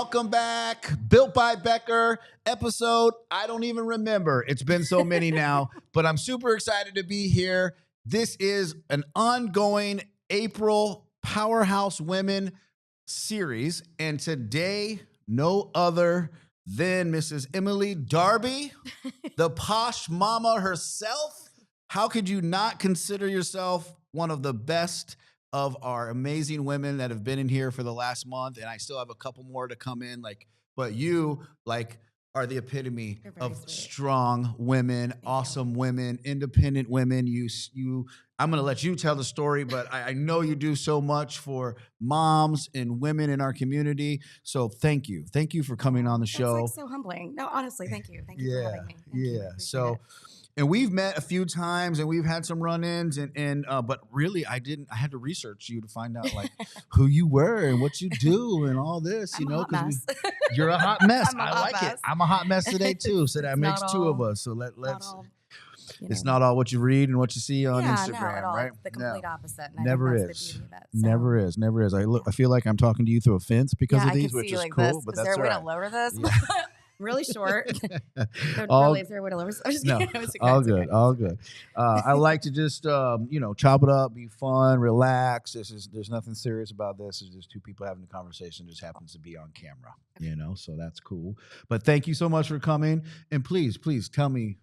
welcome back. Built by Becker episode. I don't even remember. It's been so many now, but I'm super excited to be here. This is an ongoing April Powerhouse Women series, and today, no other than Mrs. Emely Darby, the Posh Mama herself. How could you not consider yourself one of the best of our amazing women that have been in here for the last month? And I still have a couple more to come in, but you are the epitome of sweet. Strong women, awesome women, independent women. I'm going to let you tell the story, but I know you do so much for moms and women in our community. So thank you. Thank you for coming on the show. It's so humbling. No, honestly, thank you. Thank you for having me. Thank you. So, and we've met a few times and we've had some run-ins but really I had to research you to find out who you were and what you do and all this, I'm a hot mess. You're a hot mess. I'm a I hot like mess. it. I'm a hot mess today too. So that makes two of us. So let's. It's not all what you read and what you see on Instagram, right? It's the complete opposite. And Never is. Never is. I feel like I'm talking to you through a fence because of these, which is cool. But is there a way to lower this? Yeah. Really short. Is there a way to lower this? I'm just kidding. No, all good. I like to just chop it up, be fun, relax. There's nothing serious about this. It's just two people having a conversation. It just happens to be on camera, so that's cool. But thank you so much for coming. And please tell me,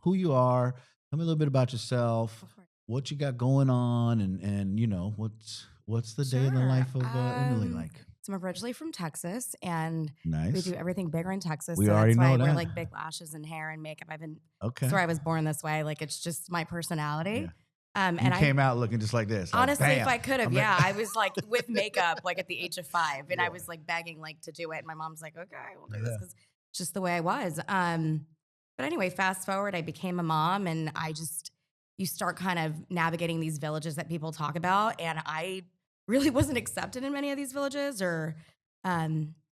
who you are. Tell me a little bit about yourself, what you got going on, and what's the day in the life of Emely like? So I'm originally from Texas, and nice. We do everything bigger in Texas. We so already that's know why that. I wear big lashes and hair and makeup. That's where I was born this way. It's just my personality. Yeah. And I came out looking just like this. Honestly, bam. If I could have, I was with makeup at the age of 5, and I was begging to do it. And my mom's like, okay, we'll do this because it's just the way I was. But anyway, fast forward, I became a mom, and you start kind of navigating these villages that people talk about, and I really wasn't accepted in many of these villages, or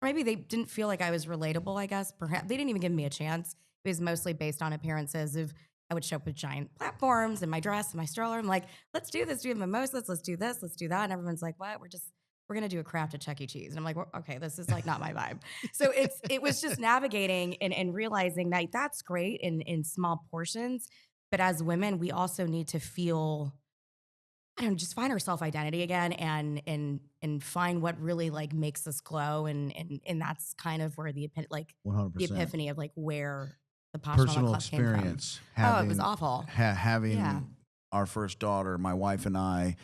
maybe they didn't feel like I was relatable, I guess. Perhaps they didn't even give me a chance. It was mostly based on appearances of I would show up with giant platforms and my dress and my stroller. I'm like, let's do this. Do you have mimosas? Let's do this. Let's do that. And everyone's like, what? We're going to do a craft at Chuck E. Cheese. And I'm like, well, okay, this is not my vibe. So it was just navigating and realizing that that's great in small portions. But as women, we also need to feel, just find our self-identity again and find what really makes us glow. And that's kind of where the 100%. the epiphany of where the Posh personal Mama Club experience. Came from. It was awful. Having our first daughter, my wife and I,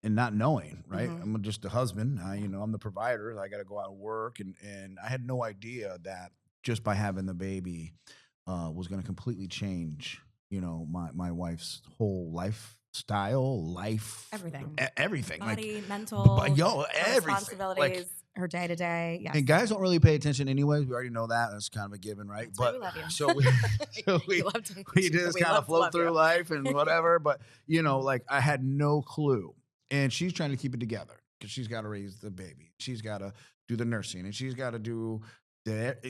and not knowing, right? Mm-hmm. I'm just a husband. I'm the provider. I got to go out and work. And I had no idea that just by having the baby was going to completely change, my wife's whole lifestyle, everything. Body, mental, everything. Responsibilities, her day to day. Yes. And guys don't really pay attention anyways. We already know that. That's kind of a given, right? That's why we love you. So we just kind of float through life and whatever. But I had no clue. And she's trying to keep it together because she's got to raise the baby. She's got to do the nursing, and she's got to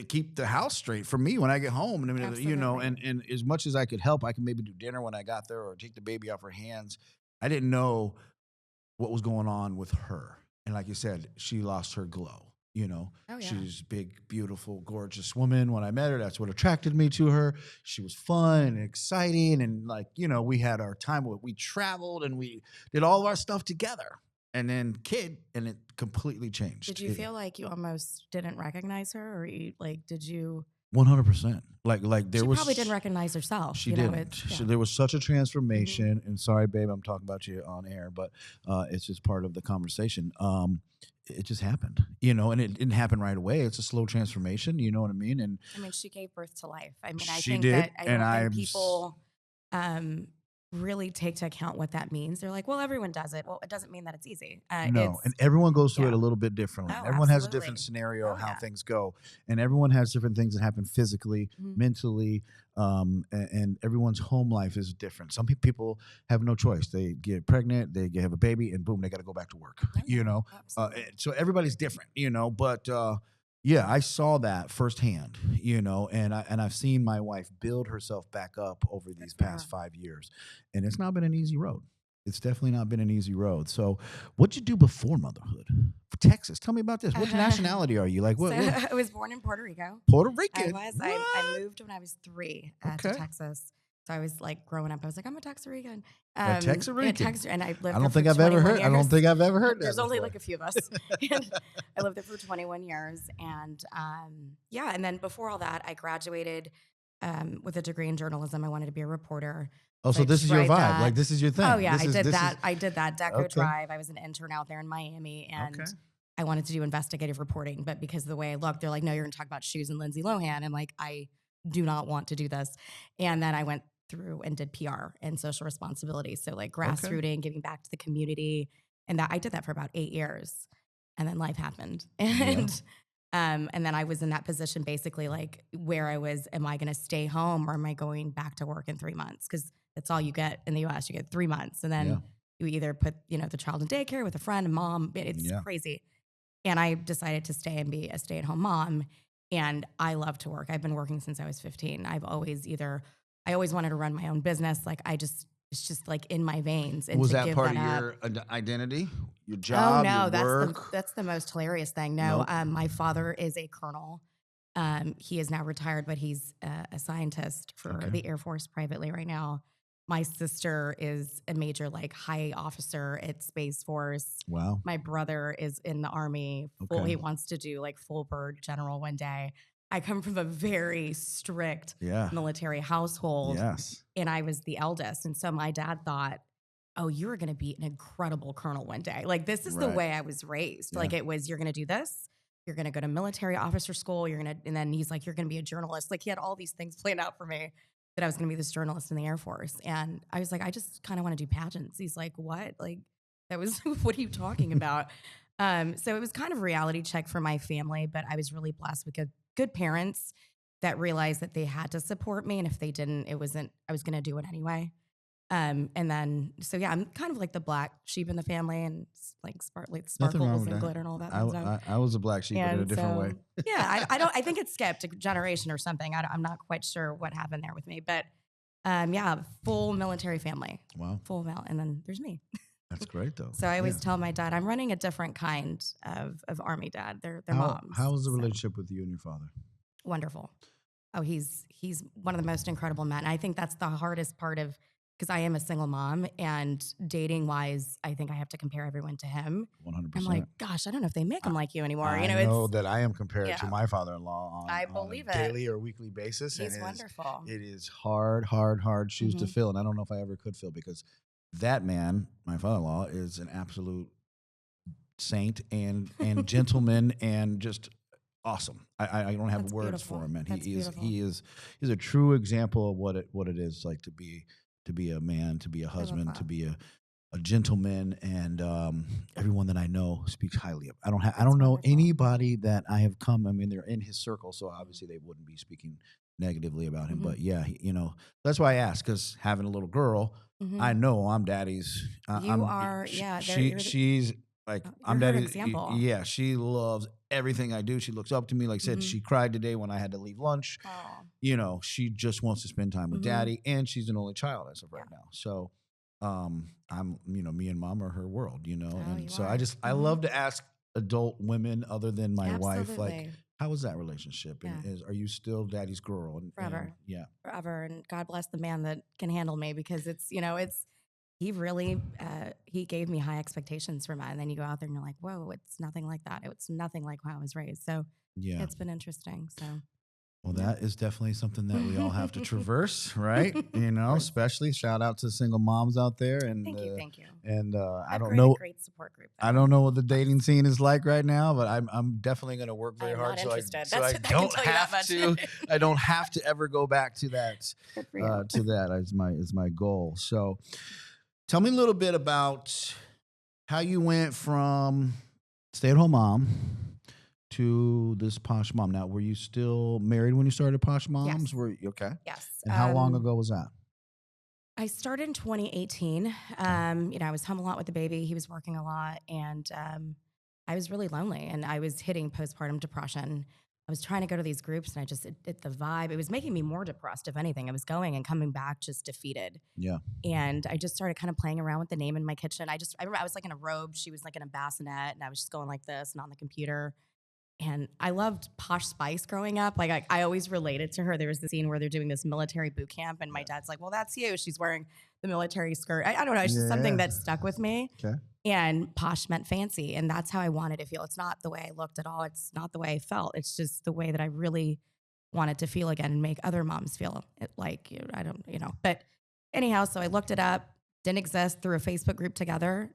keep the house straight for me when I get home. And and as much as I could help, I could maybe do dinner when I got there or take the baby off her hands. I didn't know what was going on with her. And like you said, she lost her glow. She's a big, beautiful, gorgeous woman. When I met her, that's what attracted me to her. She was fun and exciting. And we had our time where we traveled and we did all of our stuff together. And then and it completely changed. Did you feel like you almost didn't recognize her, or did you? 100%. She probably didn't recognize herself. She didn't. There was such a transformation. Mm-hmm. And sorry, babe, I'm talking about you on air, but it's just part of the conversation. It just happened, and it didn't happen right away. It's a slow transformation. You know what I mean? And she gave birth to life. I she think did, that I don't think people really take to account what that means. They're like, well, everyone does it. Well, it doesn't mean that it's easy. No, and everyone goes through it a little bit differently. Oh, everyone has a different scenario of how things go, and everyone has different things that happen physically, mentally, and everyone's home life is different. Some people have no choice. They get pregnant, they have a baby, and boom, they got to go back to work. So everybody's different, but. Yeah, I saw that firsthand, and I've seen my wife build herself back up over these past 5 years, and it's not been an easy road. it's definitely not been an easy road. So what'd you do before motherhood? Texas. Tell me about this. What nationality are you? Like what? I was born in Puerto Rico. Puerto Rican. I moved when I was 3 to Texas. So I was like growing up, I was like, I'm a Texarican. A Texarican. And I lived I don't there think for I've ever 21 heard. years. I don't think I've ever heard that. There's only before. like a few of us. And I lived there for 21 years. And and then before all that, I graduated with a degree in journalism. I wanted to be a reporter. Oh, so this is your vibe. Like this is your thing. Oh yeah, I did that. Deco Drive. I was an intern out there in Miami, and I wanted to do investigative reporting. But because of the way I looked, they're like, no, you're going to talk about shoes and Lindsay Lohan. And like, I do not want to do this. And then I went through and did PR and social responsibility. So like grassrooting, giving back to the community. And I did that for about 8 years. And then life happened. And then I was in that position basically like where I was, am I going to stay home or am I going back to work in 3 months? Because that's all you get in the US. You get 3 months. And then you either put, the child in daycare with a friend and mom. It's crazy. And I decided to stay and be a stay-at-home mom. And I love to work. I've been working since I was 15. I always wanted to run my own business. Like it's just like in my veins. And was to that give part that of your identity, your job, no, your work? that's the most hilarious thing. No, Nope. My father is a colonel. He is now retired, but he's a scientist for the Air Force privately right now. My sister is a major like high officer at Space Force. Wow. My brother is in the Army. He wants to do like full bird general one day. I come from a very strict military household. Yes. And I was the eldest. And so my dad thought, oh, you're going to be an incredible colonel one day. Like this is the way I was raised. Yeah. Like it was, you're going to do this. You're going to go to military officer school. And then he's like, you're going to be a journalist. Like he had all these things planned out for me that I was going to be this journalist in the Air Force. And I was like, I just kind of want to do pageants. He's like, what? Like that was, what are you talking about? So it was kind of a reality check for my family, but I was really blessed with good parents that realized that they had to support me. And if they didn't, I was going to do it anyway. And then, so yeah, I'm kind of like the black sheep in the family and like sparkles and glitter and all that. I was a black sheep, but in a different way. Yeah. I think it skipped a generation or something. I'm not quite sure what happened there with me, but full military family. Wow. Full male. And then there's me. That's great though. So I always tell my dad, I'm running a different kind of Army dad. They're moms. How was the relationship with you and your father? Wonderful. Oh, he's one of the most incredible men. I think that's the hardest part of, because I am a single mom and dating wise, I think I have to compare everyone to him. 100%. I'm like, gosh, I don't know if they make them like you anymore. I know that I am compared to my father-in-law on a daily or weekly basis. He's wonderful. It is hard shoes to fill. And I don't know if I ever could fill because that man, my father-in-law, is an absolute saint and gentleman and just awesome. I don't have words for him, man. He's a true example of what it is like to be a man, to be a husband, to be a gentleman, and everyone that I know speaks highly of. I don't know anybody that I have come. I mean, they're in his circle, so obviously they wouldn't be speaking negatively about him. But yeah, that's why I asked, because having a little girl, I know I'm daddy's. She's like I'm daddy's example. Yeah, she loves everything I do. She looks up to me. Like I said, she cried today when I had to leave lunch. Aww. She just wants to spend time with daddy, and she's an only child as of right now. So, I'm, me and mom are her world, and so I love to ask adult women other than my wife, like, how was that relationship? And are you still daddy's girl? Forever. Yeah. Forever. And God bless the man that can handle me, because he really, he gave me high expectations for mine. And then you go out there and you're like, whoa, it's nothing like that. It's nothing like how I was raised. So it's been interesting. So. Well, that is definitely something that we all have to traverse, right? Especially shout out to single moms out there. And thank you. And I don't know, great support group. I don't know what the dating scene is like right now, but I'm definitely going to work very hard so I don't have to ever go back to that. Is my goal. So, tell me a little bit about how you went from stay-at-home mom to this Posh Mom. Now, were you still married when you started Posh Moms? Yes. Were you okay? Yes. And how long ago was that? I started in 2018. I was home a lot with the baby. He was working a lot, and I was really lonely, and I was hitting postpartum depression. I was trying to go to these groups and the vibe, it was making me more depressed. If anything, I was going and coming back just defeated. Yeah. And I just started kind of playing around with the name in my kitchen. I remember I was like in a robe. She was like in a bassinet and I was just going like this and on the computer. And I loved Posh Spice growing up. Like I always related to her. There was the scene where they're doing this military boot camp and my dad's like, well, that's you. She's wearing the military skirt. I don't know. It's just something that stuck with me. Okay. And posh meant fancy. And that's how I wanted to feel. It's not the way I looked at all. It's not the way I felt. It's just the way that I really wanted to feel again and make other moms feel like, but anyhow, so I looked it up, didn't exist, through a Facebook group together.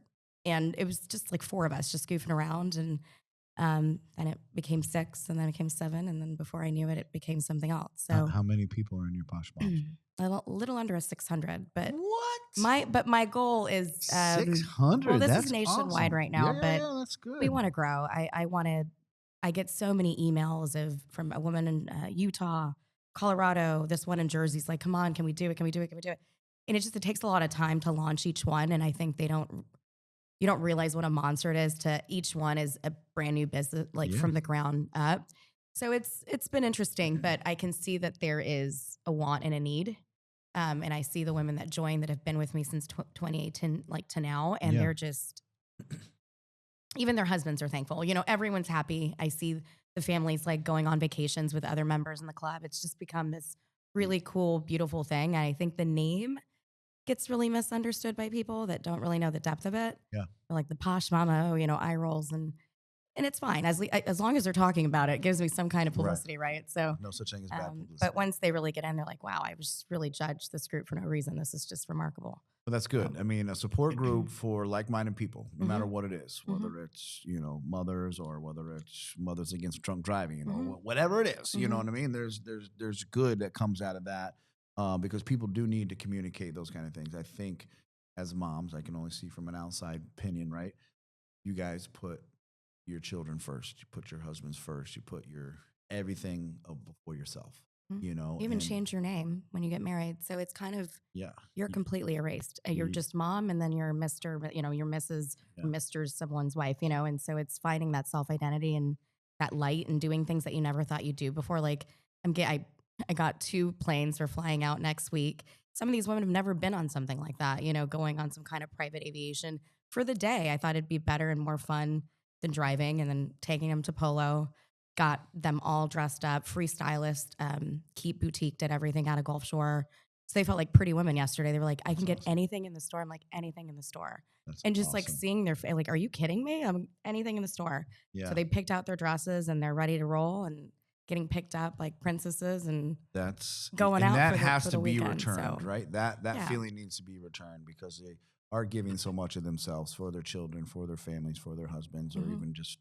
And it was just like 4 of us just goofing around. And it became 6 and then it became 7. And then before I knew it, it became something else. So how many people are in your Posh Moms? A little under 600, but what? My goal is 600. Well, this that's is nationwide awesome. right now, but that's good. we want to grow. I get so many emails from a woman in Utah, Colorado, this one in Jersey's like, come on, can we do it? Can we do it? Can we do it? And it takes a lot of time to launch each one. And I think you don't realize what a monster it is. To each one is a brand new business, from the ground up. So it's been interesting, but I can see that there is a want and a need. And I see the women that join that have been with me since 2018, to now. And they're just, even their husbands are thankful. Everyone's happy. I see the families going on vacations with other members in the club. It's just become this really cool, beautiful thing. And I think the name gets really misunderstood by people that don't really know the depth of it. Yeah. They're like the posh mama, eye rolls. And it's fine. As long as they're talking about it, it gives me some kind of publicity, right? So no such thing as bad publicity. But once they really get in, they're like, wow, I was really judged this group for no reason. This is just remarkable. Well, that's good. I mean, a support group for like-minded people, no matter what it is, whether it's, mothers or whether it's mothers against drunk driving, whatever it is, you know what I mean? There's good that comes out of that because people do need to communicate those kind of things. I think as moms, I can only see from an outside opinion, right? You guys put your children first. You put your husbands first. You put your everything before yourself. You even change your name when you get married. So it's kind of, you're completely erased. You're just mom, and then you're Mr., you're Mrs., Mr. someone's wife, and so it's finding that self-identity and that light and doing things that you never thought you'd do before. Like I got 2 planes for flying out next week. Some of these women have never been on something like that, going on some kind of private aviation for the day. I thought it'd be better and more fun than driving, and then taking them to Polo. Got them all dressed up, freestylist, Keep Boutique did everything out of Gulf Shore. So they felt like pretty women yesterday. They were like, I can get anything in the store. I'm like, anything in the store. And just seeing their face, are you kidding me? Anything in the store. Yeah. So they picked out their dresses and they're ready to roll and getting picked up like princesses and that's going and out. That for has the to be weekend, returned, right? That feeling needs to be returned because they are giving so much of themselves for their children, for their families, for their husbands, or even just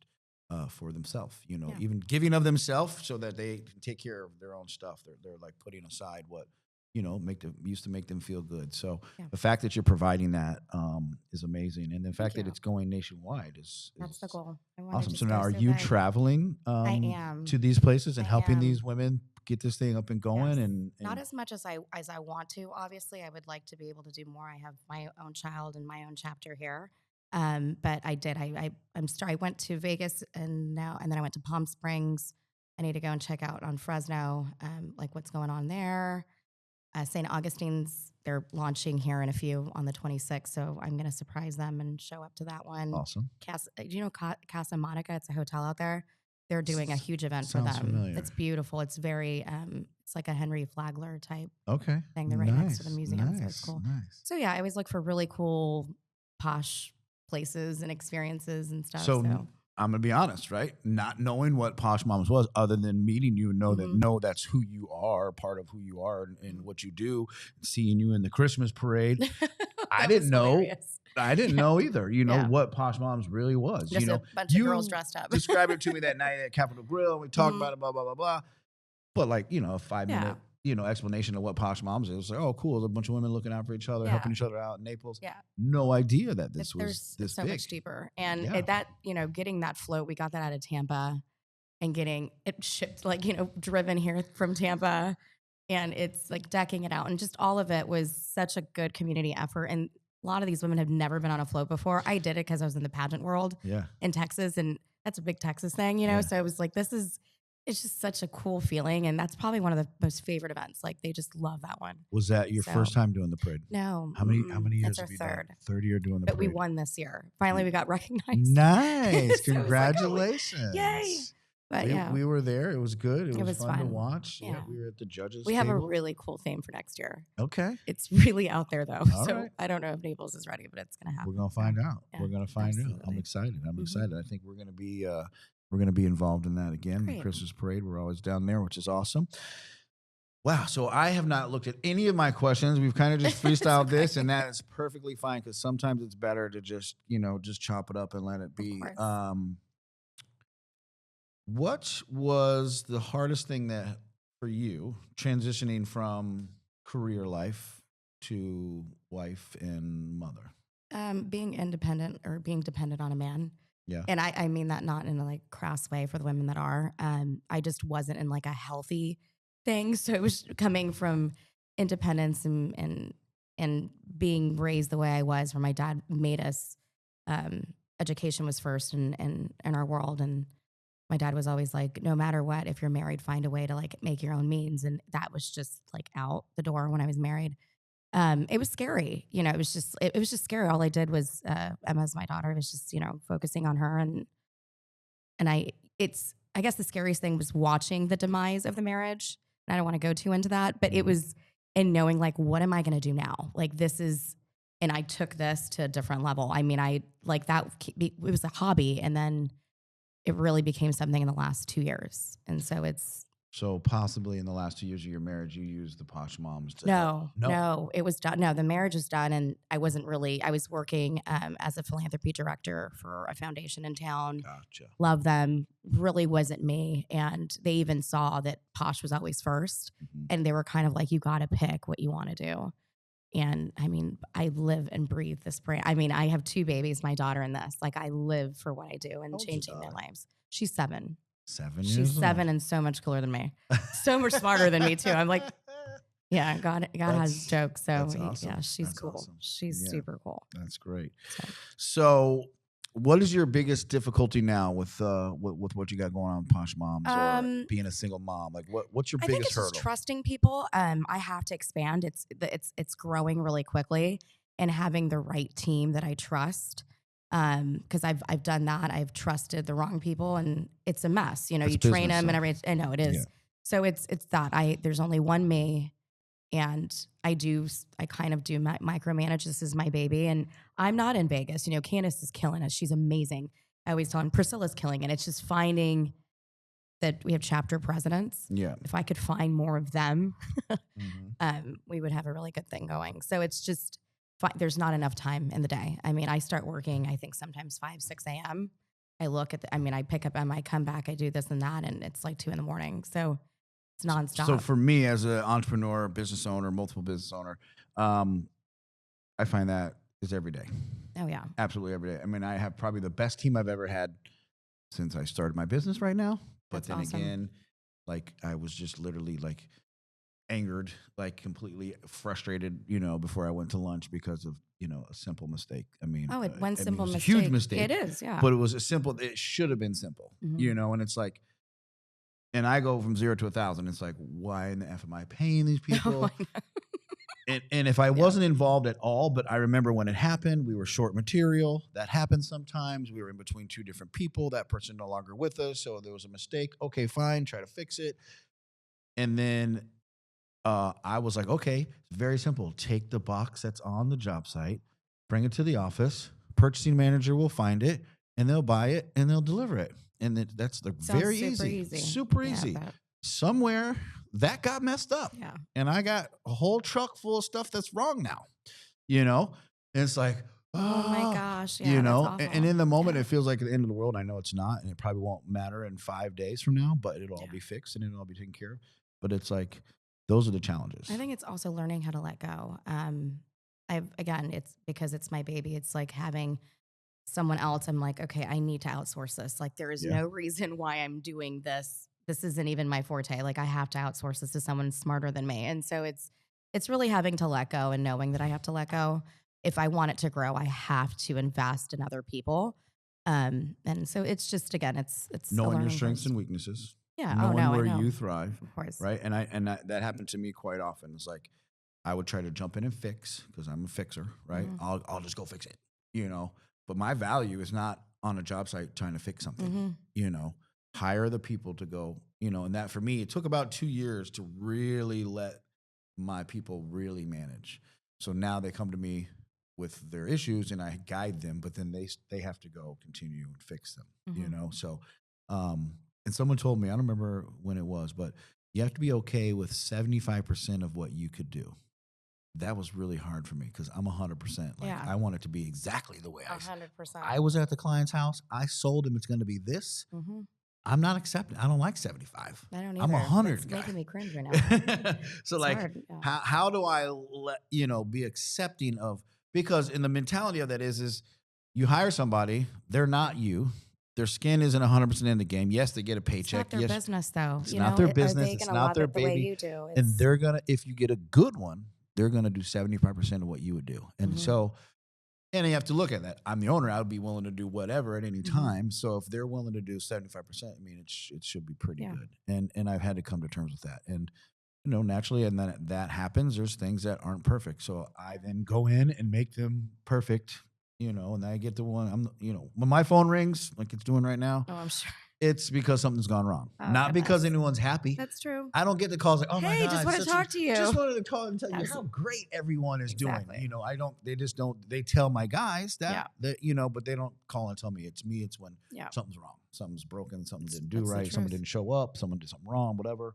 for themselves, even giving of themselves so that they can take care of their own stuff. They're like putting aside what, used to make them feel good. So the fact that you're providing that is amazing. And the fact that it's going nationwide is that's the goal. Awesome. So now are you traveling I am. to these places and helping these women get this thing up and going? Yes. And not as much as I want to. Obviously, I would like to be able to do more. I have my own child and my own chapter here. But I did. I went to Vegas and then I went to Palm Springs. I need to go and check out on Fresno, what's going on there. St. Augustine's, they're launching here in a few on the 26th, so I'm going to surprise them and show up to that one. Awesome. Do you know Casa Monica? It's a hotel out there. They're doing a huge event for them. Familiar. It's beautiful. It's very, it's like a Henry Flagler type thing. They're right next to the museum, so it's cool. Nice. So yeah, I always look for really cool, posh places and experiences and stuff. So I'm gonna be honest, right? Not knowing what Posh Moms was, other than meeting you, that's who you are, part of who you are, and what you do. Seeing you in the Christmas parade, I didn't know. Hilarious. I didn't know either. What Posh Moms really was. Just a bunch of girls dressed up. Described it to me that night at Capitol Grill. And we talked about it, blah blah blah blah. But a 5-minute. Explanation of what Posh Moms is. It's like, oh, cool. There's a bunch of women looking out for each other, helping each other out in Naples. Yeah. No idea that this was this so big. Much deeper. And getting that float, we got that out of Tampa and getting it shipped, driven here from Tampa. And it's decking it out. And just all of it was such a good community effort. And a lot of these women have never been on a float before. I did it because I was in the pageant world in Texas. And that's a big Texas thing, So it was like, it's just such a cool feeling. And that's probably one of the most favorite events. Like they just love that one. Was that your first time doing the parade? No. How many years that's have our you third. done? Third year doing the but parade. we won this year. Finally, we got recognized. Nice. So Congratulations. Yay. But we were there. It was good. It was fun to watch. Yeah. We were at the judges' We have table. a really cool theme for next year. Okay. It's really out there though. All so right. I don't know if Naples is ready, but it's going to happen. We're going to find out. Yeah, we're going to find out. I'm excited. I'm excited. I think we're going to be involved in that again. Great. The Christmas parade. We're always down there, which is awesome. Wow. So I have not looked at any of my questions. We've kind of just freestyled this, and that is perfectly fine because sometimes it's better to just chop it up and let it be. What was the hardest thing that for you transitioning from career life to wife and mother? Being independent or being dependent on a man. Yeah. And I mean that not in a like crass way for the women that are. I just wasn't in like a healthy thing. So it was coming from independence and being raised the way I was, where my dad made us, education was first in our world. And my dad was always like, no matter what, if you're married, find a way to like make your own means. And that was just like out the door when I was married. It was scary. It was just scary. All I did was, Emma's my daughter. It was just, focusing on her. And I guess the scariest thing was watching the demise of the marriage. And I don't want to go too into that, but it was in knowing like, what am I going to do now? Like and I took this to a different level. I mean, it was a hobby, and then it really became something in the last 2 years. And so possibly in the last 2 years of your marriage, you used the Posh Moms to No, it was done. No, the marriage is done. And I was working as a philanthropy director for a foundation in town. Gotcha. Love them. Really wasn't me. And they even saw that Posh was always first. Mm-hmm. And they were kind of like, you got to pick what you want to do. And I mean, I live and breathe this brand. I mean, I have 2 babies, my daughter and this. Like, I live for what I do and changing their lives. She's 7. 7 years She's 7 and so much cooler than me. So much smarter than me too. I'm like, yeah, God has jokes. So awesome. Yeah, she's that's cool. Awesome. She's super cool. That's great. So what is your biggest difficulty now with what you got going on with Posh Moms or being a single mom? Like what's your biggest hurdle? Just trusting people. I have to expand. It's growing really quickly, and having the right team that I trust. Because I've done that. I've trusted the wrong people, and it's a mess. You train them and everything. I know it is. Yeah. So it's that there's only one me, and I kind of do micromanage. This is my baby, and I'm not in Vegas. Candace is killing us. She's amazing. I always tell him Priscilla's killing it. It's just finding that we have chapter presidents. Yeah. If I could find more of them, we would have a really good thing going. So it's just, there's not enough time in the day. I mean, I start working, I think sometimes 5, 6 a.m. I pick up Emma, I come back, I do this and that, and it's like 2 a.m. So it's nonstop. So for me as an entrepreneur, business owner, multiple business owner, I find that is every day. Oh yeah. Absolutely every day. I mean, I have probably the best team I've ever had since I started my business right now. But then awesome. Again, like I was just literally like angered, like completely frustrated, before I went to lunch because of, a simple mistake. I mean, one simple mistake. A huge mistake. It is, yeah. But it should have been simple, and it's like, and I go from 0 to 1,000. It's like, why in the F am I paying these people? And if I wasn't involved at all, but I remember when it happened, we were short material. That happens sometimes. We were in between 2 different people. That person no longer with us. So there was a mistake. Okay, fine. Try to fix it. And then I was like, okay, it's very simple. Take the box that's on the job site, bring it to the office. Purchasing manager will find it, and they'll buy it, and they'll deliver it. And that's very easy. Super easy. Somewhere that got messed up. Yeah. And I got a whole truck full of stuff that's wrong now. And it's like, oh my gosh. Yeah, and in the moment it feels like the end of the world. I know it's not, and it probably won't matter in 5 days from now, but it'll all be fixed and it'll all be taken care of. But it's like, those are the challenges. I think it's also learning how to let go. It's because it's my baby. It's like having someone else. I'm like, okay, I need to outsource this. Like there is no reason why I'm doing this. This isn't even my forte. Like I have to outsource this to someone smarter than me. And so it's really having to let go and knowing that I have to let go. If I want it to grow, I have to invest in other people. And so it's just, again, it's knowing your strengths and weaknesses. Yeah. Knowing where I know. you thrive. Of course. Right. And that happened to me quite often. It's like I would try to jump in and fix because I'm a fixer. Right. I'll just go fix it. But my value is not on a job site trying to fix something. Hire the people to go. And that for me, it took about 2 years to really let my people really manage. So now they come to me with their issues and I guide them, but then they have to go continue and fix them. So and someone told me, I don't remember when it was, but you have to be okay with 75% of what you could do. That was really hard for me because I'm 100%. I want it to be exactly the way 100%. I was at the client's house. I sold him. It's going to be this. I'm not accepting. I don't like 75. I don't either. I'm 100. It's making me cringe right now. So how do I be accepting of, because in the mentality of that is you hire somebody, they're not you. Their skin isn't 100% in the game. Yes, they get a paycheck. It's not their business, though. It's not their business. It's not their baby. The way you do. And they're gonna, if you get a good one, they're gonna do 75% of what you would do. And so, and you have to look at that. I'm the owner. I would be willing to do whatever at any time. So if they're willing to do 75%, I mean, it should be pretty good. And I've had to come to terms with that. And naturally, and then that happens. There's things that aren't perfect. So I then go in and make them perfect. And I get the one, when my phone rings, like it's doing right now. Oh, I'm sure. It's because something's gone wrong. Not because anyone's happy. That's true. I don't get the calls like, oh my God. Just want to talk to you. Just wanted to call and tell you how great everyone is doing. They tell my guys that, but they don't call and tell me it's me. It's when something's wrong. Something's broken. Something didn't do right. Someone didn't show up. Someone did something wrong, whatever.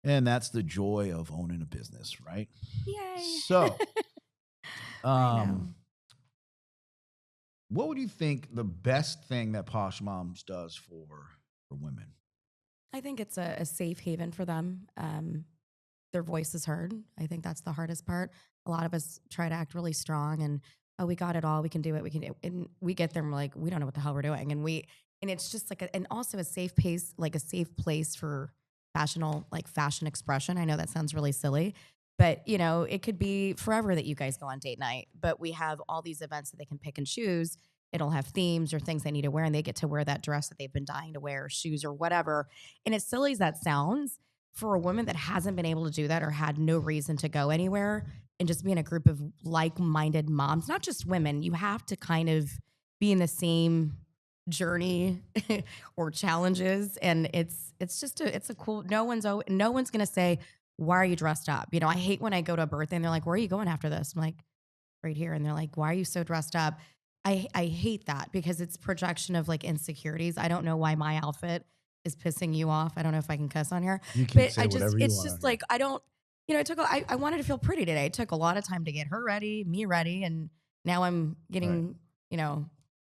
And that's the joy of owning a business, right? Yay. So, what would you think the best thing that Posh Moms does for women? I think it's a safe haven for them. Their voice is heard. I think that's the hardest part. A lot of us try to act really strong and, we got it all. We can do it. We can do it. And we get there and we're like, we don't know what the hell we're doing. And it's just like, and also a safe pace, like a safe place for fashion expression. I know that sounds really silly, but it could be forever that you guys go on date night, but we have all these events that they can pick and choose. It'll have themes or things they need to wear and they get to wear that dress that they've been dying to wear, or shoes or whatever. And as silly as that sounds, for a woman that hasn't been able to do that or had no reason to go anywhere and just be in a group of like-minded moms, not just women, you have to kind of be in the same journey or challenges. And it's a cool, no one's going to say, why are you dressed up? I hate when I go to a birthday and they're like, where are you going after this? I'm like, right here. And they're like, why are you so dressed up? I hate that because it's projection of like insecurities. I don't know why my outfit is pissing you off. I don't know if I can cuss on here. You can say whatever you want. It's just like, I don't, I wanted to feel pretty today. It took a lot of time to get her ready, me ready. And now I'm getting,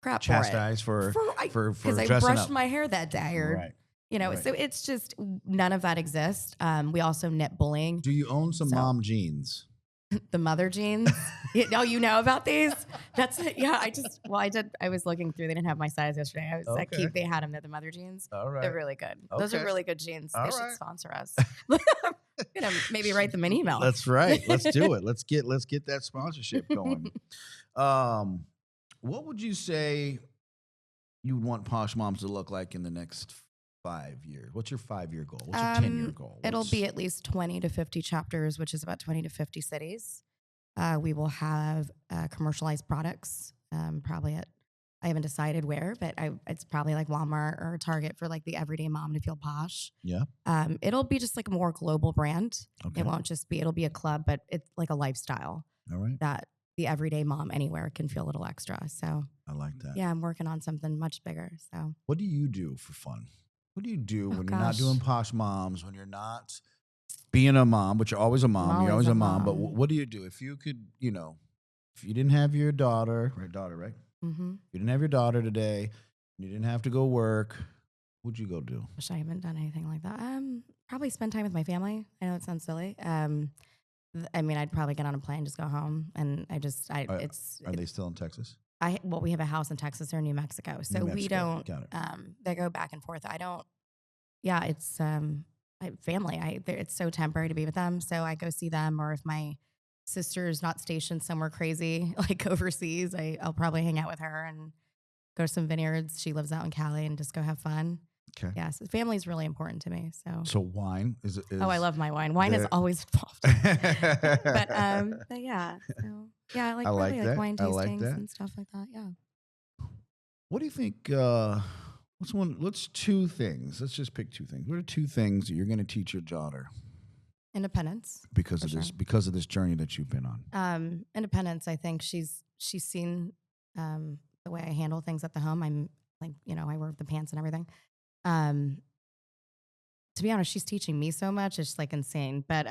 crap chastised for because I dressing brushed up. My hair that day or so it's just none of that exists. We also knit bullying. Do you own some mom jeans? The mother jeans? You know about these? That's it. Yeah. I was looking through. They didn't have my size yesterday. I was like, they had them. They're the mother jeans. All right. They're really good. Okay. Those are really good jeans. All they should sponsor us. Maybe write them an email. That's right. Let's do it. Let's get that sponsorship going. What would you say you would want Posh Moms to look like in the next 5 years? What's your 5-year goal? What's your 10-year goal? It'll be at least 20 to 50 chapters, which is about 20 to 50 cities. We will have commercialized products, probably I haven't decided where, but it's probably like Walmart or Target for like the everyday mom to feel posh. Yeah. It'll be just like a more global brand. Okay. It won't just be, it'll be a club, but it's like a lifestyle. All right. That the everyday mom anywhere can feel a little extra. So I like that. Yeah, I'm working on something much bigger. So what do you do for fun? What do you do when you're not doing Posh Moms, when you're not being a mom, but you're always a mom, you're always a mom. But what do you do? If you could, if you didn't have your daughter, right? Mm-hmm. You didn't have your daughter today, you didn't have to go work, what'd you go do? Wish I haven't done anything like that. Probably spend time with my family. I know it sounds silly. I'd probably get on a plane and just go home. And Are they still in Texas? We have a house in Texas or New Mexico. So we don't, Got it. they go back and forth. It's family. It's so temporary to be with them. So I go see them, or if my sister's not stationed somewhere crazy, like overseas, I'll probably hang out with her and go to some vineyards. She lives out in Cali and just go have fun. Okay. Yeah, so family is really important to me. So wine is I love my wine. Wine is always involved. but yeah. So yeah, I like wine tastings and stuff like that. Yeah. What do you think what's two things? Let's just pick two things. What are two things that you're going to teach your daughter? Independence. Because of this journey that you've been on. Independence, I think she's seen the way I handle things at the home. I'm like, I wear the pants and everything. To be honest, she's teaching me so much. It's like insane. But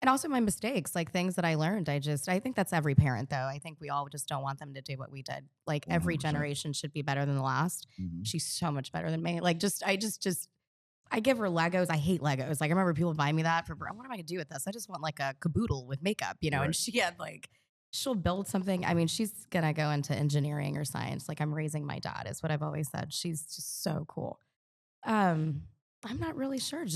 and also my mistakes, like things that I learned. I think that's every parent, though. I think we all just don't want them to do what we did. Like 100%. Every generation should be better than the last. Mm-hmm. She's so much better than me. Like I give her Legos. I hate Legos. Like I remember people buying me that for, what am I gonna do with this? I just want like a caboodle with makeup, Right. And she had she'll build something. I mean, she's gonna go into engineering or science. Like I'm raising my dad is what I've always said. She's just so cool. I'm not really sure.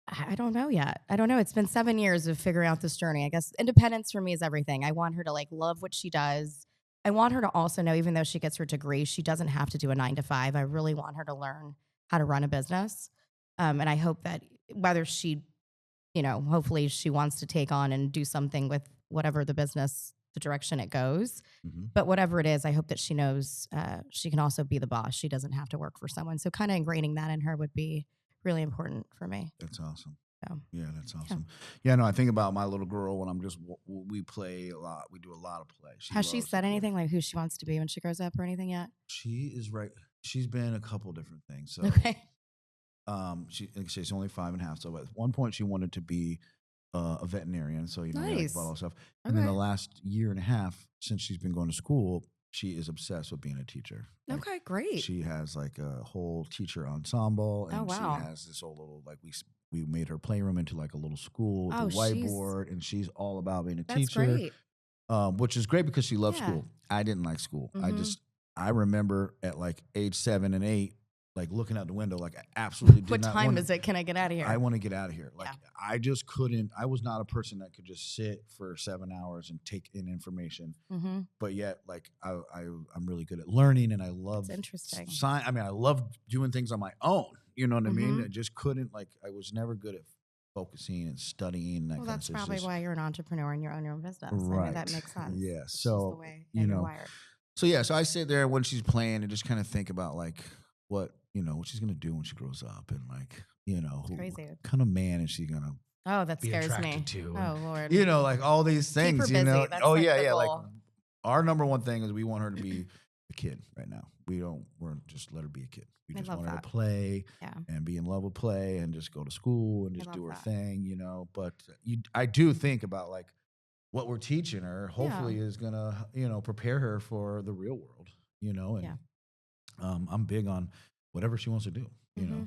I don't know yet. I don't know. It's been 7 years of figuring out this journey. I guess independence for me is everything. I want her to love what she does. I want her to also know, even though she gets her degree, she doesn't have to do a 9 to 5. I really want her to learn how to run a business. And I hope that whether she, hopefully she wants to take on and do something with whatever the direction it goes. Mm-hmm. But whatever it is, I hope that she knows she can also be the boss. She doesn't have to work for someone. So kind of ingraining that in her would be really important for me. That's awesome. So, yeah, that's awesome. Yeah, no, I think about my little girl when we play a lot. We do a lot of play. Has she said anything like who she wants to be when she grows up or anything yet? She is right. She's been a couple different things. So, okay. She's only 5.5. So at one point she wanted to be a veterinarian. So, nice. About all that stuff. Okay. And then the last year and a half since she's been going to school, she is obsessed with being a teacher. Okay, great. She has a whole teacher ensemble, and she has this whole little we made her playroom into a little school with a whiteboard, and she's all about being a teacher. Great. Which is great because she loves school. I didn't like school. Mm-hmm. I remember at age 7 and 8, looking out the window, I absolutely did What not time is it? Can I get out of here? I want to get out of here. I just couldn't. I was not a person that could just sit for 7 hours and take in information. Mm-hmm. But yet, I'm really good at learning, and I love. That's interesting. I love doing things on my own. You know what I mean? I just couldn't. I was never good at focusing and studying. Well, that's probably why you're an entrepreneur and you own your own business. Right. I mean, that makes sense. Yeah. It's so the way you're wired. So I sit there when she's playing and just kind of think about what she's gonna do when she grows up, and what kind of man is she gonna that be scares attracted me to? Oh Lord. All these things. Keep her busy. That's yeah. Our number one thing is we want her to be a kid right now. We're just let her be a kid. We just want her to play and be in love with play and just go to school and just do her thing, But I do think about what we're teaching her hopefully is gonna, prepare her for the real world, and I'm big on whatever she wants to do.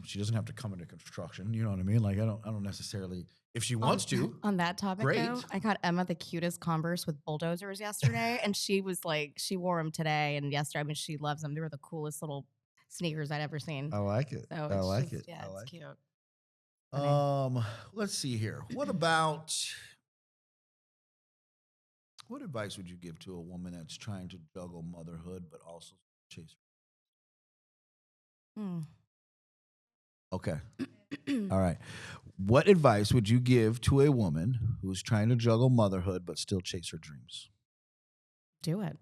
She doesn't have to come into construction. You know what I mean? I don't necessarily, if she wants to. On that topic, though, I got Emma the cutest Converse with bulldozers yesterday, and she was she wore them today and yesterday. I mean, she loves them. They were the coolest little sneakers I'd ever seen. I like it. So I like it. Yeah, it's cute. Let's see here. What advice would you give to a woman that's trying to juggle motherhood but also chase? Okay. All right. What advice would you give to a woman who's trying to juggle motherhood but still chase her dreams? Do it.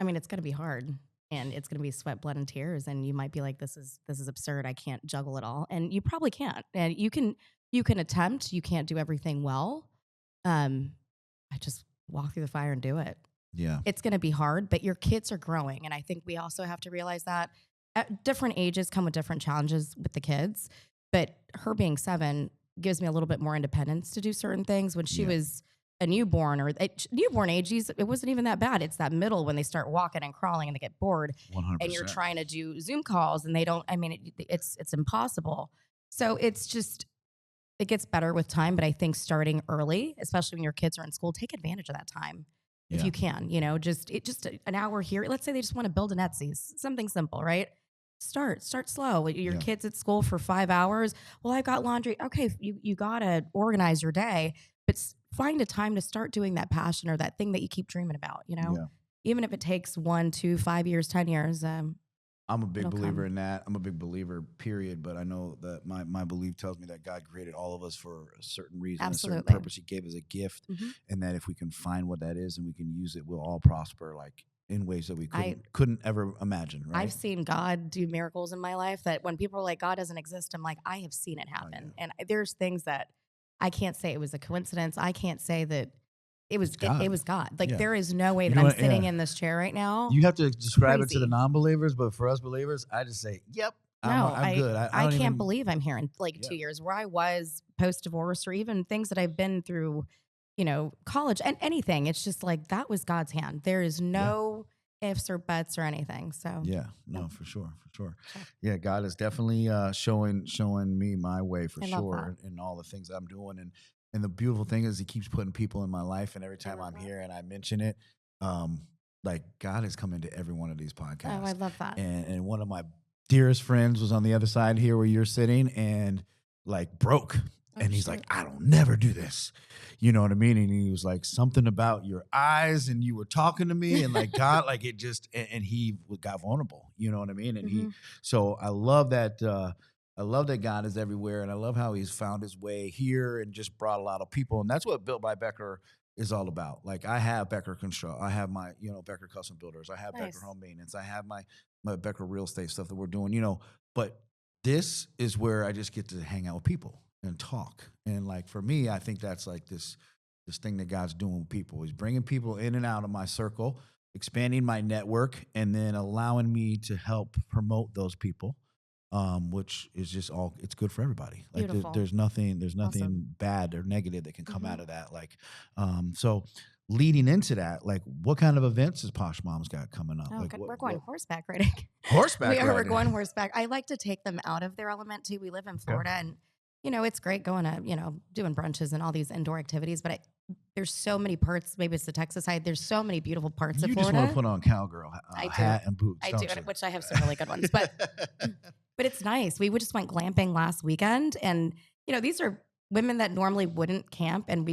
I mean, it's going to be hard, and it's going to be sweat, blood, and tears, and you might be like, this is absurd. I can't juggle it all. And you probably can't. And you can attempt. You can't do everything well. I just walk through the fire and do it. Yeah. It's going to be hard, but your kids are growing, and I think we also have to realize that at different ages come with different challenges with the kids, but her being 7 gives me a little bit more independence to do certain things. When she was a newborn or newborn age, it wasn't even that bad. It's that middle when they start walking and crawling and they get bored 100%. And you're trying to do Zoom calls and they don't, it's impossible. So it gets better with time, but I think starting early, especially when your kids are in school, take advantage of that time. If you can, just an hour here. Let's say they just want to build an Etsy, something simple, right? Start slow. Your kids at school for 5 hours. Well, I've got laundry. Okay, you got to organize your day, but find a time to start doing that passion or that thing that you keep dreaming about, even if it takes 1, 2, 5 years, 10 years. I'm a big believer in that. I'm a big believer, period. But I know that my belief tells me that God created all of us for a certain reason, a certain purpose. He gave us a gift, and that if we can find what that is and we can use it, we'll all prosper like in ways that we couldn't ever imagine. Right? I've seen God do miracles in my life that when people are like, God doesn't exist, I'm like, I have seen it happen. And there's things that I can't say it was a coincidence. I can't say that it was God. Like there is no way that I'm sitting in this chair right now. You have to describe it to the non-believers, but for us believers, I just say, yep, I'm good. I can't believe I'm here in like 2 years where I was post-divorce or even things that I've been through, college and anything. It's just like that was God's hand. There is no ifs or buts or anything. So for sure. Yeah, God is definitely showing me my way for sure in all the things I'm doing. And the beautiful thing is he keeps putting people in my life, and every time I'm here and I mention it, like God has come into every one of these podcasts. Oh, I love that. And one of my dearest friends was on the other side here where you're sitting and like broke. And he's like, I don't never do this. You know what I mean? And he was like, something about your eyes and you were talking to me and like God, like it just, and he got vulnerable. You know what I mean? And so I love that. I love that God is everywhere, and I love how he's found his way here and just brought a lot of people. And that's what Built by Becker is all about. Like I have Becker Construct, I have my, Becker Custom Builders, I have Becker Home Maintenance, I have my Becker Real Estate stuff that we're doing, but this is where I just get to hang out with people and talk. And like, for me, I think that's like this thing that God's doing with people. He's bringing people in and out of my circle, expanding my network, and then allowing me to help promote those people. Which is just it's good for everybody. Like there's nothing bad or negative that can come out of that. Like, so leading into that, like what kind of events has Posh Moms got coming up? Like we're going horseback riding. We're going horseback. I like to take them out of their element too. We live in Florida and, it's great going to, doing brunches and all these indoor activities, but there's so many parts. Maybe it's the Texas side. There's so many beautiful parts of Florida. You just want to put on cowgirl hat and boots. I do, which I have some really good ones, but it's nice. We just went glamping last weekend, and these are women that normally wouldn't camp. And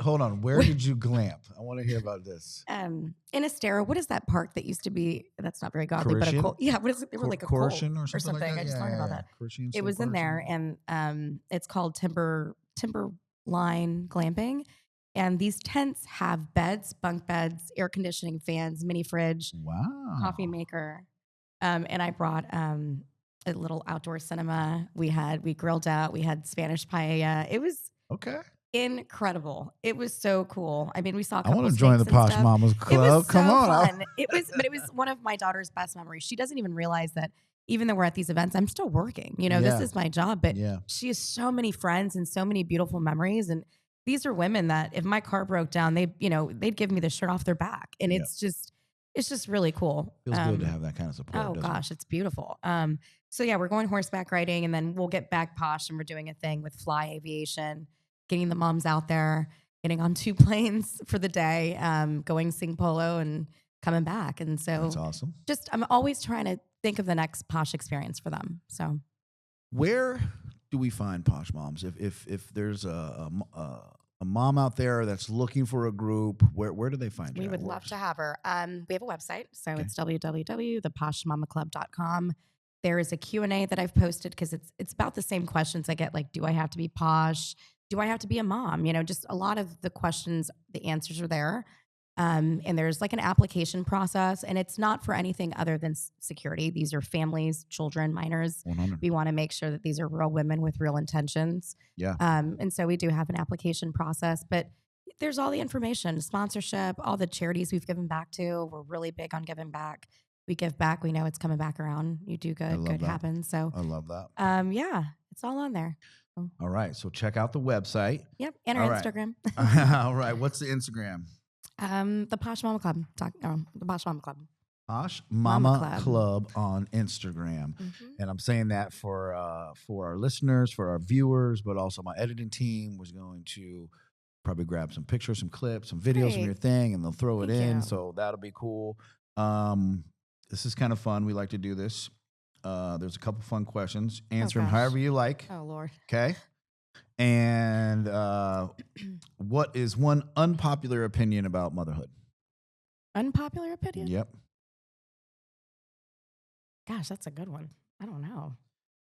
hold on. Where did you glamp? I want to hear about this. In Estero. What is that park that used to be? That's not very godly, but what is it? They were like a Coruscant or something. Like that. I just learned about that. It was in there, and it's called Timber Line Glamping. And these tents have beds, bunk beds, air conditioning, fans, mini fridge, coffee maker. And I brought a little outdoor cinema. We grilled out. We had Spanish paella. It was incredible. It was so cool. I mean, we saw. I want to join the Posh Moms Club. Come on! Fun. It was one of my daughter's best memories. She doesn't even realize that. Even though we're at these events, I'm still working. This is my job. But she has so many friends and so many beautiful memories. And these are women that if my car broke down, they'd give me the shirt off their back. And it's just really cool. Feels good to have that kind of support. Oh gosh, it's beautiful. So we're going horseback riding, and then we'll get back Posh, and we're doing a thing with Fly Aviation, getting the moms out there, getting on 2 planes for the day, going sing polo and coming back. And so that's awesome. I'm always trying to think of the next Posh experience for them. So where do we find Posh Moms? If there's a mom out there that's looking for a group, where do they find her? We would love to have her. We have a website, so it's www.theposhmommaclub.com. There is a Q&A that I've posted because it's about the same questions I get, like, do I have to be posh? Do I have to be a mom? Just a lot of the questions, the answers are there. And there's like an application process, and it's not for anything other than security. These are families, children, minors. 100. We want to make sure that these are real women with real intentions. Yeah. And so we do have an application process, but there's all the information, sponsorship, all the charities we've given back to. We're really big on giving back. We give back. We know it's coming back around. You do good, good happens. So I love that. It's all on there. All right. So check out the website. Yep. And our Instagram. All right. What's the Instagram? The Posh Mama Club. The Posh Mama Club. Posh Mama Club on Instagram. And I'm saying that for our listeners, for our viewers, but also my editing team was going to probably grab some pictures, some clips, some videos from your thing, and they'll throw it in. So that'll be cool. This is kind of fun. We like to do this. There's a couple fun questions. Answer them however you like. Oh, Lord. Okay. And what is one unpopular opinion about motherhood? Unpopular opinion? Yep. Gosh, that's a good one. I don't know.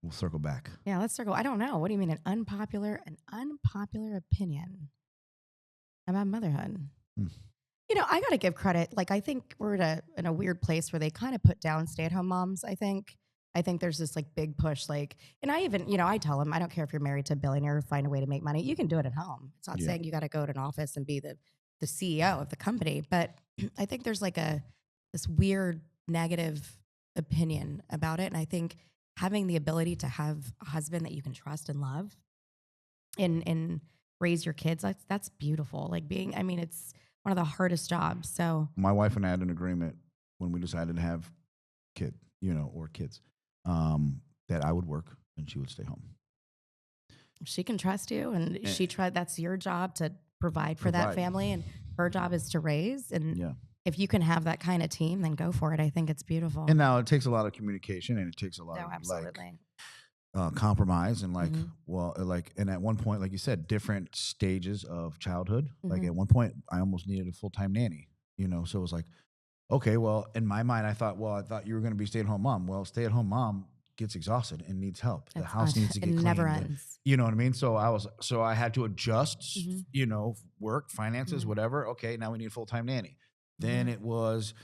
We'll circle back. Yeah, let's circle. I don't know. What do you mean an unpopular opinion about motherhood? You know, I got to give credit. Like, I think we're in a weird place where they kind of put down stay-at-home moms, I think. I think there's this like big push, like, and I even, you know, I tell them, I don't care if you're married to a billionaire, find a way to make money. You can do it at home. It's not saying you got to go to an office and be the CEO of the company, but I think there's like this weird negative opinion about it. And I think having the ability to have a husband that you can trust and love and raise your kids, that's beautiful. Like I mean, it's one of the hardest jobs. So my wife and I had an agreement when we decided to have kids, that I would work and she would stay home. She can trust you, and that's your job to provide for that family, and her job is to raise. And if you can have that kind of team, then go for it. I think it's beautiful. And now it takes a lot of communication, and it takes a lot of compromise, and and at one point, like you said, different stages of childhood. Like at one point, I almost needed a full-time nanny. So it was like, okay, well, in my mind, I thought you were going to be stay-at-home mom. Well, stay-at-home mom gets exhausted and needs help. The house needs to get cleaned. It never ends. You know what I mean? So I had to adjust, work, finances, whatever. Okay, now we need a full-time nanny. Then it was,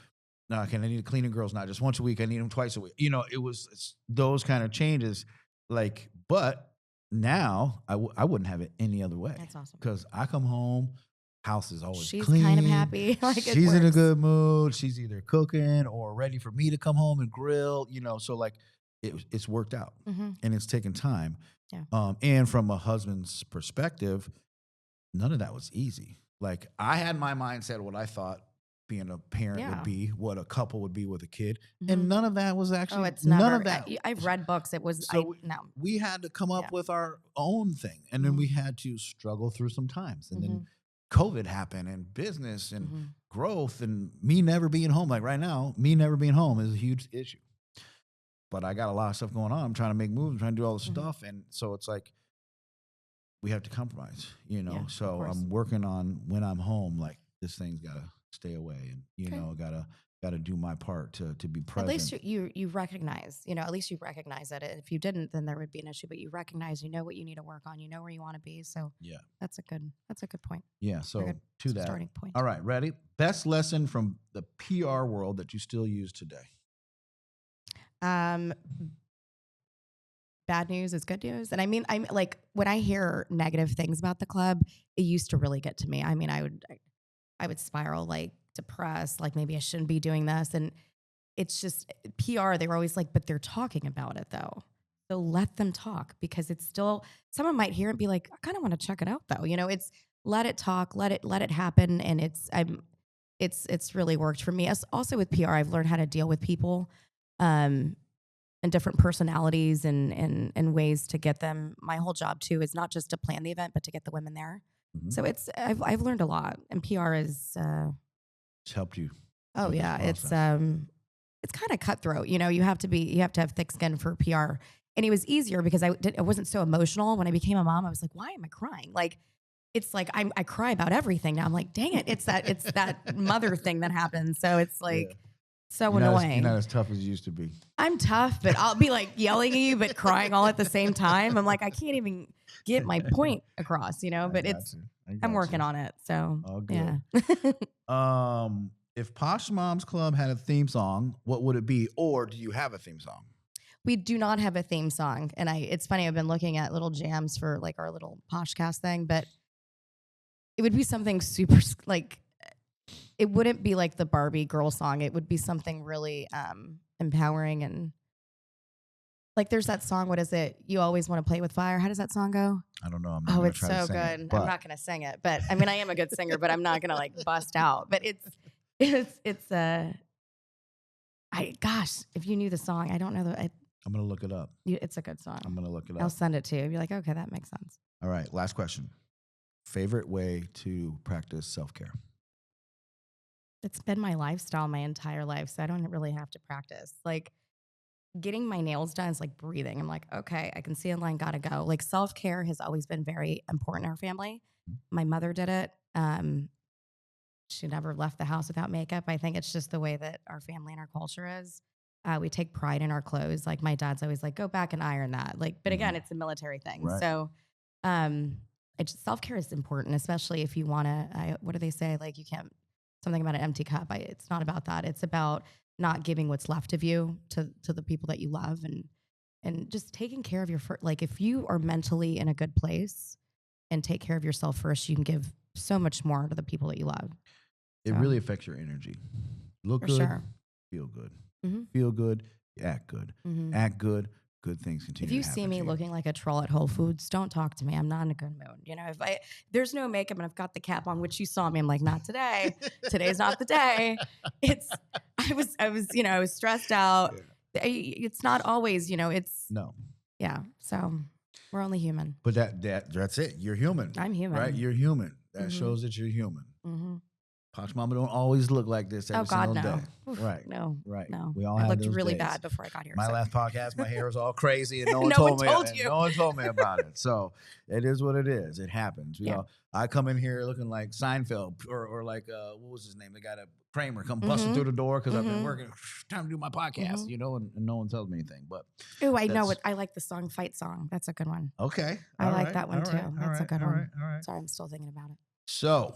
no, I need to clean the girls not just once a week. I need them twice a week. It's those kind of changes. Like, but now I wouldn't have it any other way. That's awesome. Because I come home, house is always clean. She's kind of happy. She's in a good mood. She's either cooking or ready for me to come home and grill. So like it's worked out, and it's taken time. Yeah. And from a husband's perspective, none of that was easy. Like I had my mindset what I thought being a parent would be, what a couple would be with a kid, and none of that was actually. None of that. I've read books. It was we had to come up with our own thing, and then we had to struggle through some times, and then COVID happened, and business and growth, and me never being home. Like right now, me never being home is a huge issue. But I got a lot of stuff going on. I'm trying to make moves, I'm trying to do all this stuff, and so it's like we have to compromise, So I'm working on when I'm home, like this thing's got to stay away, and got to do my part to be present. At least you recognize, at least you recognize that. If you didn't, then there would be an issue. But you recognize, what you need to work on, where you want to be. So that's a good point. Yeah. So to that starting point. All right, ready? Best lesson from the PR world that you still use today. Bad news is good news. And I mean, I'm like, when I hear negative things about the club, it used to really get to me. I mean, I would spiral, like depressed, like maybe I shouldn't be doing this. And it's just PR. They were always like, but they're talking about it though. So let them talk, because it's still, someone might hear it and be like, I kind of want to check it out though. It's let it talk, let it happen. And it's really worked for me. As also with PR, I've learned how to deal with people, and different personalities and ways to get them. My whole job too is not just to plan the event, but to get the women there. So I've learned a lot, and PR is it's helped you. Oh yeah, it's kind of cutthroat. You have to have thick skin for PR, and it was easier because I wasn't so emotional. When I became a mom, I was like, why am I crying? Like, it's like I cry about everything now. I'm like, dang it, it's that mother thing that happens. So it's like. Yeah. So annoying. You're not as tough as you used to be. I'm tough, but I'll be like yelling at you, but crying all at the same time. I'm like, I can't even get my point across, but I'm working on it. So, yeah. If Posh Moms Club had a theme song, what would it be? Or do you have a theme song? We do not have a theme song. And it's funny, I've been looking at little jams for like our little Poshcast thing, but it would be something super like, it wouldn't be like the Barbie girl song. It would be something really empowering, and like there's that song. What is it? You always want to play with fire. How does that song go? I don't know. It's so good. I'm not going to sing it, but I mean, I am a good singer, but I'm not going to like bust out. But gosh, if you knew the song, I don't know that. I'm going to look it up. It's a good song. I'm going to look it up. I'll send it to you. Be like, okay, that makes sense. All right. Last question. Favorite way to practice self-care? It's been my lifestyle my entire life, so I don't really have to practice. Like getting my nails done is like breathing. I'm like, okay, I can see a line, gotta go. Like self-care has always been very important in our family. My mother did it. She never left the house without makeup. I think it's just the way that our family and our culture is. We take pride in our clothes. Like my dad's always like, go back and iron that. Like, but again, it's a military thing. Right. So, self-care is important, especially if you want to, what do they say? Like you can't, something about an empty cup. It's not about that. It's about not giving what's left of you to the people that you love and just taking care of like if you are mentally in a good place and take care of yourself first, you can give so much more to the people that you love. It really affects your energy. Look For good, sure. feel good. Mm-hmm. Feel good, act good. Mm-hmm. Act good, good things continue. If you see me looking like a troll at Whole Foods, don't talk to me. I'm not in a good mood. You know, if there's no makeup and I've got the cap on, which you saw me, I'm like, not today. Today's not the day. I was stressed out. Yeah. It's not always, no. Yeah. So we're only human. But that's it. You're human. I'm human. Right? You're human. That shows that you're human. Mm-hmm. Posh Mama don't always look like this every single day. Oof, right. No. Right. No. We all I have looked those really days. bad before I got here. My last podcast, my hair was all crazy and no one No told one me. told you. No one told me about it. So it is what it is. It happens. You know, I come in here looking like Seinfeld or like what was his name? The guy that Kramer come busting through the door because I've been working. Time to do my podcast, and no one tells me anything. But I know what I like the song Fight Song. That's a good one. Okay. I like that one too. That's a good one. All right. Sorry, I'm still thinking about it. So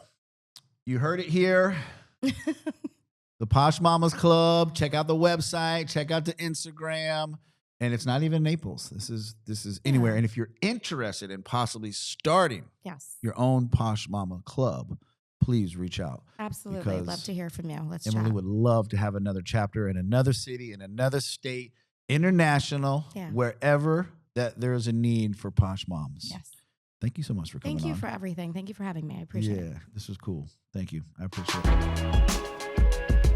you heard it here. The Posh Moms Club. Check out the website. Check out the Instagram. And it's not even Naples. This is anywhere. And if you're interested in possibly starting your own Posh Mama Club, please reach out. Absolutely. I'd love to hear from you. Let's Emily chat. would love to have another chapter in another city, in another state, international, wherever that there is a need for Posh Moms. Yes. Thank you so much for coming on. Thank you for everything. Thank you for having me. I appreciate it. Yeah, this was cool. Thank you. I appreciate it.